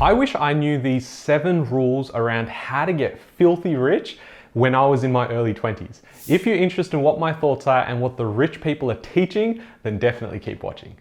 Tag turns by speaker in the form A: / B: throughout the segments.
A: I wish I knew these 7 rules around how to get filthy rich when I was in my early 20s. If you're interested in what my thoughts are and what the rich people are teaching, then definitely keep watching.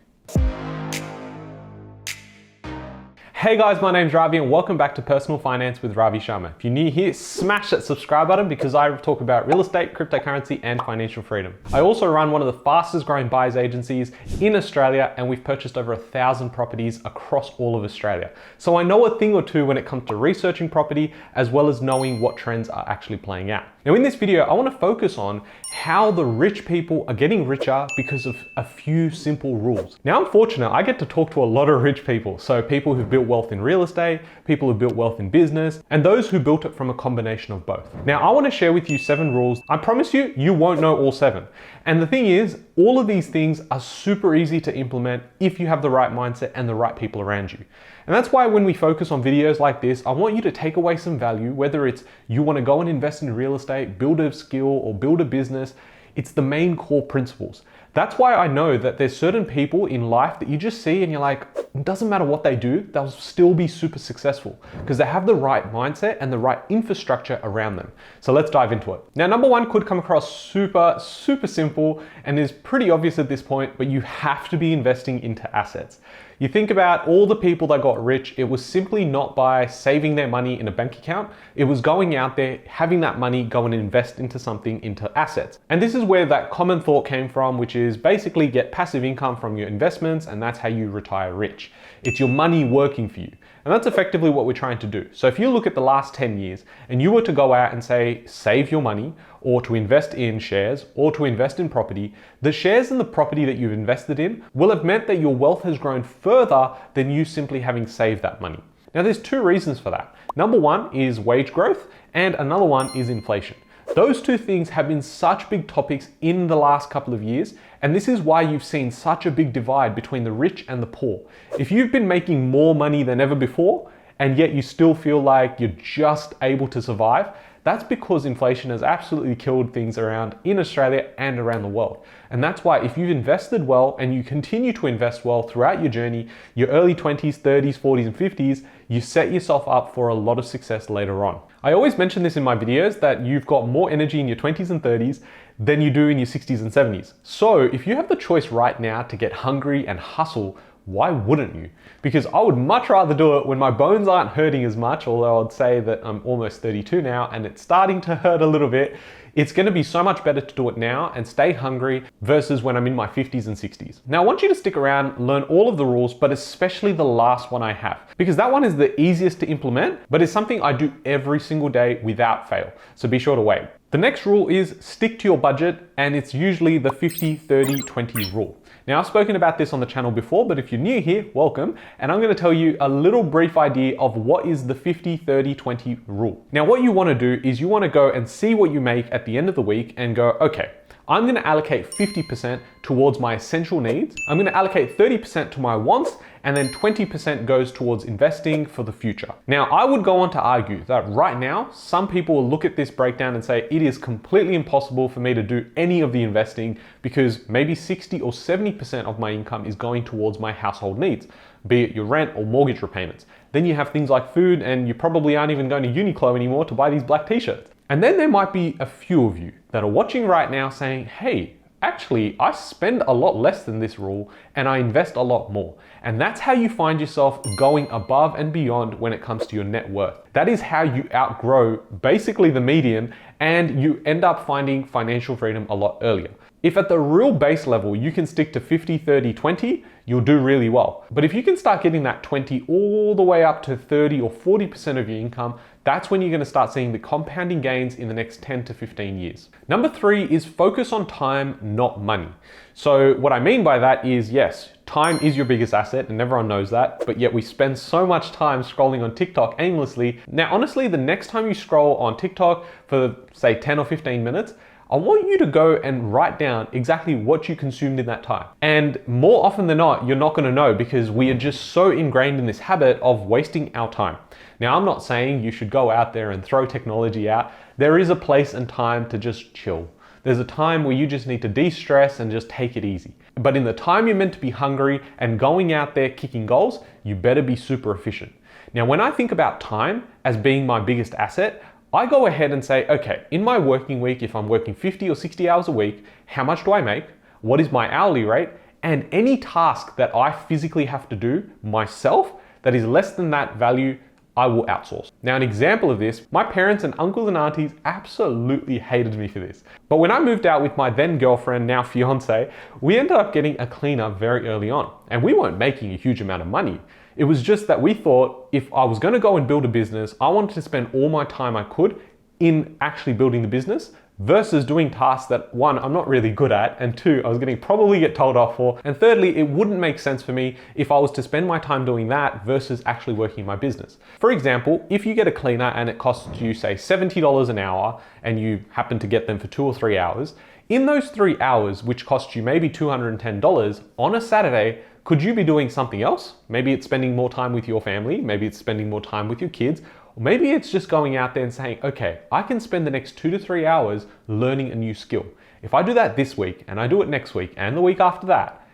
A: Hey guys, my name's Ravi and welcome back to Personal Finance with Ravi Sharma. If you're new here, smash that subscribe button because I talk about real estate, cryptocurrency, and financial freedom. I also run one of the fastest growing buyers agencies in Australia, and we've purchased over 1,000 properties across all of Australia. So I know a thing or two when it comes to researching property, as well as knowing what trends are actually playing out. Now in this video, I want to focus on how the rich people are getting richer because of a few simple rules. Now I'm fortunate, I get to talk to a lot of rich people. So people who've built wealth in real estate, people who built wealth in business, and those who built it from a combination of both. Now I want to share with you 7 rules. I promise you, you won't know all 7. And the thing is, all of these things are super easy to implement if you have the right mindset and the right people around you. And that's why when we focus on videos like this, I want you to take away some value, whether it's you want to go and invest in real estate, build a skill, or build a business. It's the main core principles. That's why I know that there's certain people in life that you just see and you're like, it doesn't matter what they do, they'll still be super successful because they have the right mindset and the right infrastructure around them. So let's dive into it. Now, number 1 could come across super simple and is pretty obvious at this point, but you have to be investing into assets. You think about all the people that got rich, it was simply not by saving their money in a bank account. It was going out there, having that money go and invest into something, into assets. And this is where that common thought came from, which is basically get passive income from your investments, and that's how you retire rich. It's your money working for you. And that's effectively what we're trying to do. So if you look at the last 10 years and you were to go out and say, save your money, or to invest in shares, or to invest in property, the shares and the property that you've invested in will have meant that your wealth has grown further than you simply having saved that money. Now there's 2 reasons for that. Number 1 is wage growth, and another one is inflation. Those 2 things have been such big topics in the last couple of years, and this is why you've seen such a big divide between the rich and the poor. If you've been making more money than ever before, and yet you still feel like you're just able to survive, that's because inflation has absolutely killed things around in Australia and around the world. And that's why if you've invested well and you continue to invest well throughout your journey, your early 20s, 30s, 40s, and 50s, you set yourself up for a lot of success later on. I always mention this in my videos that you've got more energy in your 20s and 30s than you do in your 60s and 70s. So if you have the choice right now to get hungry and hustle, why wouldn't you? Because I would much rather do it when my bones aren't hurting as much, although I'd say that I'm almost 32 now and it's starting to hurt a little bit. It's going to be so much better to do it now and stay hungry versus when I'm in my 50s and 60s. Now I want you to stick around, learn all of the rules, but especially the last one I have, because that one is the easiest to implement, but it's something I do every single day without fail. So be sure to wait. The next rule is stick to your budget, and it's usually the 50-30-20 rule. Now I've spoken about this on the channel before, but if you're new here, welcome. And I'm going to tell you a little brief idea of what is the 50-30-20 rule. Now what you want to do is you want to go and see what you make at the end of the week and go, okay, I'm going to allocate 50% towards my essential needs. I'm going to allocate 30% to my wants, and then 20% goes towards investing for the future. Now, I would go on to argue that right now, some people will look at this breakdown and say it is completely impossible for me to do any of the investing because maybe 60 or 70% of my income is going towards my household needs, be it your rent or mortgage repayments. Then you have things like food, and you probably aren't even going to Uniqlo anymore to buy these black t-shirts. And then there might be a few of you that are watching right now saying, hey, actually, I spend a lot less than this rule and I invest a lot more. And that's how you find yourself going above and beyond when it comes to your net worth. That is how you outgrow basically the median and you end up finding financial freedom a lot earlier. If at the real base level you can stick to 50-30-20, you'll do really well. But if you can start getting that 20 all the way up to 30 or 40% of your income, that's when you're going to start seeing the compounding gains in the next 10 to 15 years. Number 3 is focus on time, not money. So what I mean by that is, yes, time is your biggest asset and everyone knows that, but yet we spend so much time scrolling on TikTok aimlessly. Now, honestly, the next time you scroll on TikTok for say 10 or 15 minutes, I want you to go and write down exactly what you consumed in that time. And more often than not, you're not going to know because we are just so ingrained in this habit of wasting our time. Now, I'm not saying you should go out there and throw technology out. There is a place and time to just chill. There's a time where you just need to de-stress and just take it easy. But in the time you're meant to be hungry and going out there kicking goals, you better be super efficient. Now, when I think about time as being my biggest asset, I go ahead and say, okay, in my working week, if I'm working 50 or 60 hours a week, how much do I make? What is my hourly rate? And any task that I physically have to do myself that is less than that value, I will outsource. Now, an example of this, my parents and uncles and aunties absolutely hated me for this. But when I moved out with my then girlfriend, now fiance, we ended up getting a cleaner very early on. And we weren't making a huge amount of money. It was just that we thought if I was going to go and build a business, I wanted to spend all my time I could in actually building the business versus doing tasks that, one, I'm not really good at, and two, I was going to probably get told off for, and thirdly, it wouldn't make sense for me if I was to spend my time doing that versus actually working my business. For example, if you get a cleaner and it costs you, say, $70 an hour, and you happen to get them for 2 or 3 hours, in those 3 hours, which cost you maybe $210, on a Saturday, could you be doing something else? Maybe it's spending more time with your family, maybe it's spending more time with your kids, or maybe it's just going out there and saying, okay, I can spend the next 2 to 3 hours learning a new skill. If I do that this week and I do it next week and the week after that,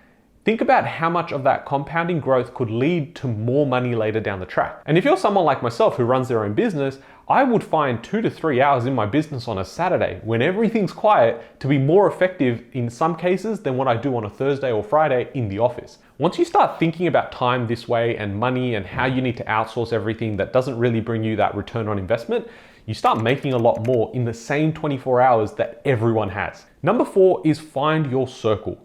A: think about how much of that compounding growth could lead to more money later down the track. And if you're someone like myself who runs their own business, I would find 2 to 3 hours in my business on a Saturday when everything's quiet to be more effective in some cases than what I do on a Thursday or Friday in the office. Once you start thinking about time this way and money and how you need to outsource everything that doesn't really bring you that return on investment, you start making a lot more in the same 24 hours that everyone has. Number 4 is find your circle.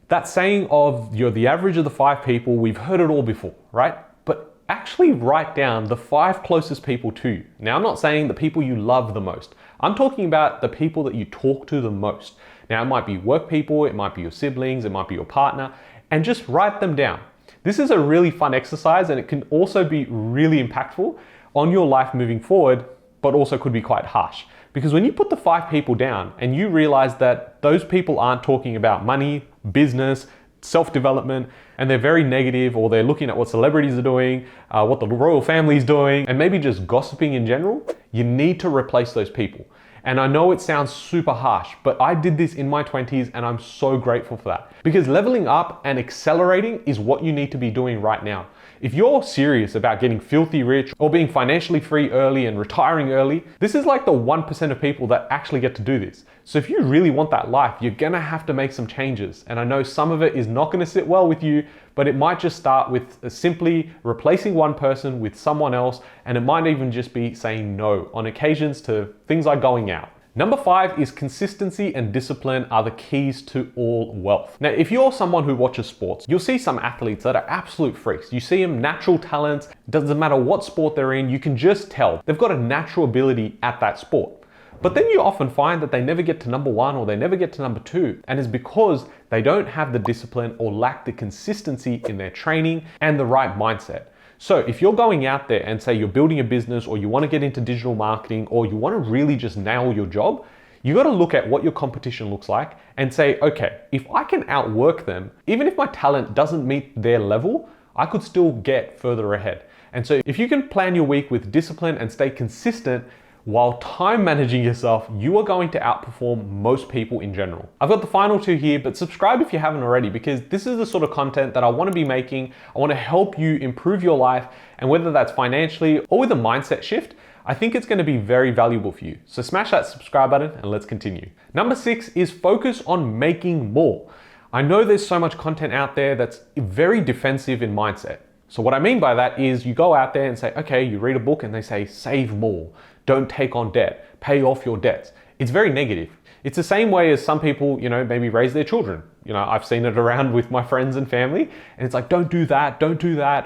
A: That saying of you're the average of the 5 people, we've heard it all before, right? But actually write down the 5 closest people to you. Now, I'm not saying the people you love the most. I'm talking about the people that you talk to the most. Now, it might be work people, it might be your siblings, it might be your partner, and just write them down. This is a really fun exercise and it can also be really impactful on your life moving forward, but also could be quite harsh. Because when you put the 5 people down and you realize that those people aren't talking about money, business, self-development, and they're very negative, or they're looking at what celebrities are doing, what the royal family is doing, and maybe just gossiping in general, you need to replace those people. And I know it sounds super harsh, but I did this in my 20s and I'm so grateful for that. Because leveling up and accelerating is what you need to be doing right now. If you're serious about getting filthy rich or being financially free early and retiring early, this is like the 1% of people that actually get to do this. So if you really want that life, you're gonna have to make some changes. And I know some of it is not gonna sit well with you, but it might just start with simply replacing one person with someone else. And it might even just be saying no on occasions to things like going out. Number 5 is consistency and discipline are the keys to all wealth. Now, if you're someone who watches sports, you'll see some athletes that are absolute freaks. You see them natural talents, it doesn't matter what sport they're in, you can just tell they've got a natural ability at that sport. But then you often find that they never get to number 1 or they never get to number 2, and it's because they don't have the discipline or lack the consistency in their training and the right mindset. So if you're going out there and say you're building a business or you want to get into digital marketing or you want to really just nail your job, you got to look at what your competition looks like and say, okay, if I can outwork them, even if my talent doesn't meet their level, I could still get further ahead. And so if you can plan your week with discipline and stay consistent, while time managing yourself, you are going to outperform most people in general. I've got the final 2 here, but subscribe if you haven't already, because this is the sort of content that I want to be making. I want to help you improve your life, and whether that's financially or with a mindset shift, I think it's going to be very valuable for you. So smash that subscribe button and let's continue. Number 6 is focus on making more. I know there's so much content out there that's very defensive in mindset. So what I mean by that is you go out there and say, okay, you read a book and they say, save more, don't take on debt, pay off your debts. It's very negative. It's the same way as some people, maybe raise their children. I've seen it around with my friends and family, and it's like, don't do that,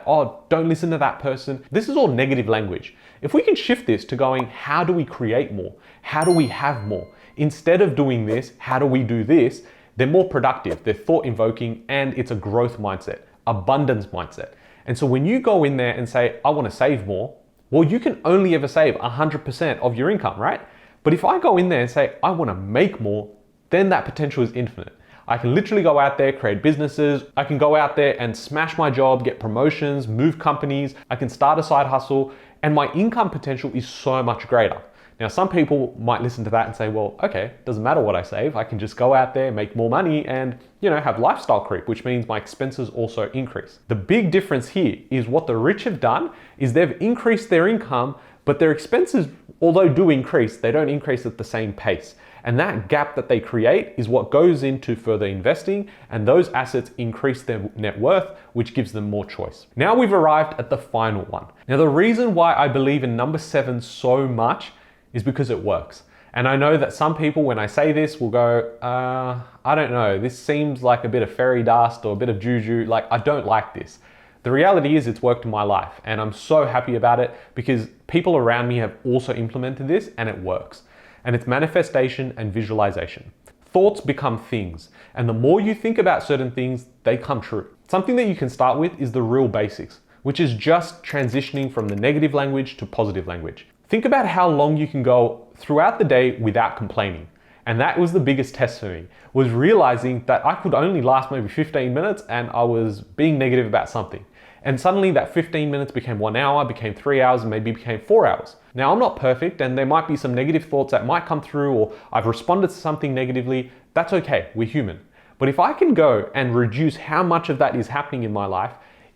A: oh, don't listen to that person. This is all negative language. If we can shift this to going, how do we create more? How do we have more? Instead of doing this, how do we do this? They're more productive, they're thought invoking, and it's a growth mindset, abundance mindset. And so when you go in there and say, I want to save more, well, you can only ever save 100% of your income, right? But if I go in there and say, I want to make more, then that potential is infinite. I can literally go out there, create businesses. I can go out there and smash my job, get promotions, move companies. I can start a side hustle, and my income potential is so much greater. Now, some people might listen to that and say, well, okay, doesn't matter what I save. I can just go out there, make more money and, have lifestyle creep, which means my expenses also increase. The big difference here is what the rich have done is they've increased their income, but their expenses, although do increase, they don't increase at the same pace. And that gap that they create is what goes into further investing, and those assets increase their net worth, which gives them more choice. Now we've arrived at the final one. Now, the reason why I believe in number 7 so much is because it works. And I know that some people, when I say this, will go, I don't know, this seems like a bit of fairy dust or a bit of juju, like I don't like this. The reality is it's worked in my life and I'm so happy about it because people around me have also implemented this and it works. And it's manifestation and visualization. Thoughts become things, and the more you think about certain things, they come true. Something that you can start with is the real basics, which is just transitioning from the negative language to positive language. Think about how long you can go throughout the day without complaining. And that was the biggest test for me, was realizing that I could only last maybe 15 minutes and I was being negative about something. And suddenly that 15 minutes became 1 hour, became 3 hours, and maybe became 4 hours. Now I'm not perfect and there might be some negative thoughts that might come through or I've responded to something negatively. That's okay, we're human. But if I can go and reduce how much of that is happening in my life,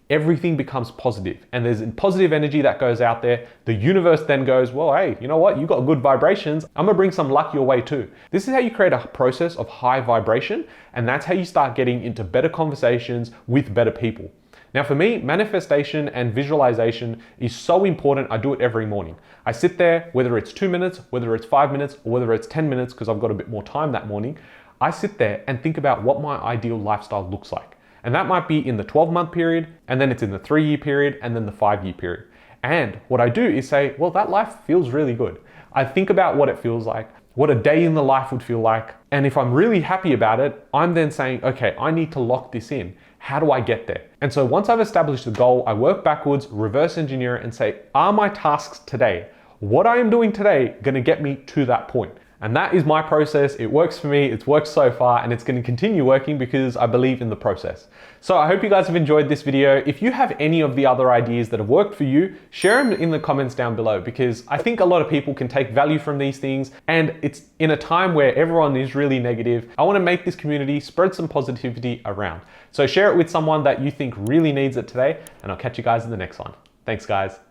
A: everything becomes positive and there's positive energy that goes out there. The universe then goes, well, hey, you know what? You got good vibrations. I'm gonna bring some luck your way too. This is how you create a process of high vibration, and that's how you start getting into better conversations with better people. Now for me, manifestation and visualization is so important. I do it every morning. I sit there, whether it's 2 minutes, whether it's 5 minutes, or whether it's 10 minutes, because I've got a bit more time that morning. I sit there and think about what my ideal lifestyle looks like. And that might be in the 12-month period, and then it's in the 3-year period, and then the 5-year period. And what I do is say, well, that life feels really good. I think about what it feels like, what a day in the life would feel like. And if I'm really happy about it, I'm then saying, okay, I need to lock this in. How do I get there? And so once I've established the goal, I work backwards, reverse engineer it and say, are my tasks today, what I am doing today, gonna get me to that point? And that is my process. It works for me. It's worked so far and it's going to continue working because I believe in the process. So I hope you guys have enjoyed this video. If you have any of the other ideas that have worked for you, share them in the comments down below because I think a lot of people can take value from these things, and it's in a time where everyone is really negative. I want to make this community spread some positivity around. So share it with someone that you think really needs it today, and I'll catch you guys in the next one. Thanks guys.